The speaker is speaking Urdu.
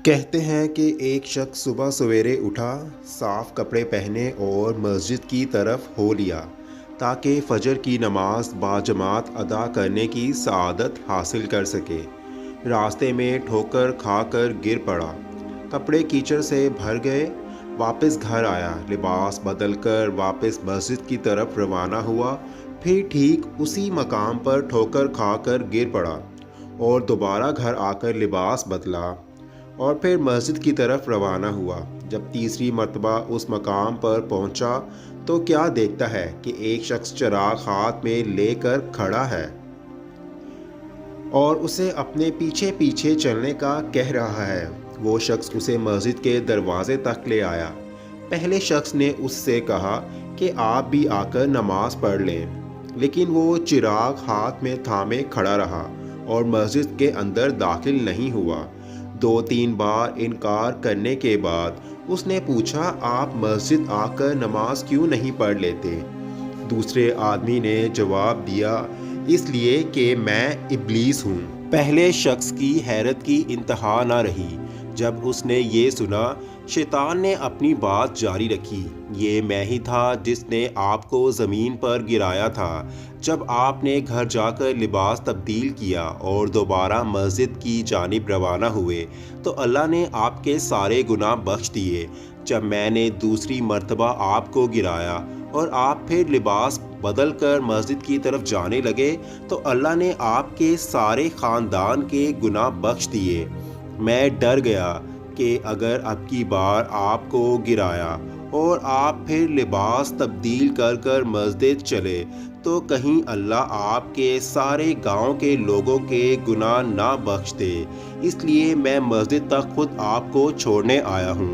کہتے ہیں کہ ایک شخص صبح سویرے اٹھا، صاف کپڑے پہنے اور مسجد کی طرف ہو لیا تاکہ فجر کی نماز باجماعت ادا کرنے کی سعادت حاصل کر سکے۔ راستے میں ٹھوکر کھا کر گر پڑا، کپڑے کیچڑ سے بھر گئے۔ واپس گھر آیا، لباس بدل کر واپس مسجد کی طرف روانہ ہوا، پھر ٹھیک اسی مقام پر ٹھوکر کھا کر گر پڑا اور دوبارہ گھر آ کر لباس بدلا اور پھر مسجد کی طرف روانہ ہوا۔ جب تیسری مرتبہ اس مقام پر پہنچا تو کیا دیکھتا ہے کہ ایک شخص چراغ ہاتھ میں لے کر کھڑا ہے اور اسے اپنے پیچھے پیچھے چلنے کا کہہ رہا ہے۔ وہ شخص اسے مسجد کے دروازے تک لے آیا۔ پہلے شخص نے اس سے کہا کہ آپ بھی آ کر نماز پڑھ لیں، لیکن وہ چراغ ہاتھ میں تھامے کھڑا رہا اور مسجد کے اندر داخل نہیں ہوا۔ 2-3 بار انکار کرنے کے بعد اس نے پوچھا، آپ مسجد آ کر نماز کیوں نہیں پڑھ لیتے؟ دوسرے آدمی نے جواب دیا، اس لیے کہ میں ابلیس ہوں۔ پہلے شخص کی حیرت کی انتہا نہ رہی جب اس نے یہ سنا۔ شیطان نے اپنی بات جاری رکھی، یہ میں ہی تھا جس نے آپ کو زمین پر گرایا تھا جب آپ نے گھر جا کر لباس تبدیل کیا اور دوبارہ مسجد کی جانب روانہ ہوئے تو اللہ نے آپ کے سارے گناہ بخش دیے۔ جب میں نے دوسری مرتبہ آپ کو گرایا اور آپ پھر لباس بدل کر مسجد کی طرف جانے لگے تو اللہ نے آپ کے سارے خاندان کے گناہ بخش دیے۔ میں ڈر گیا کہ اگر اب کی بار آپ کو گرایا اور آپ پھر لباس تبدیل کر کر مسجد چلے تو کہیں اللہ آپ کے سارے گاؤں کے لوگوں کے گناہ نہ بخش دے، اس لیے میں مسجد تک خود آپ کو چھوڑنے آیا ہوں۔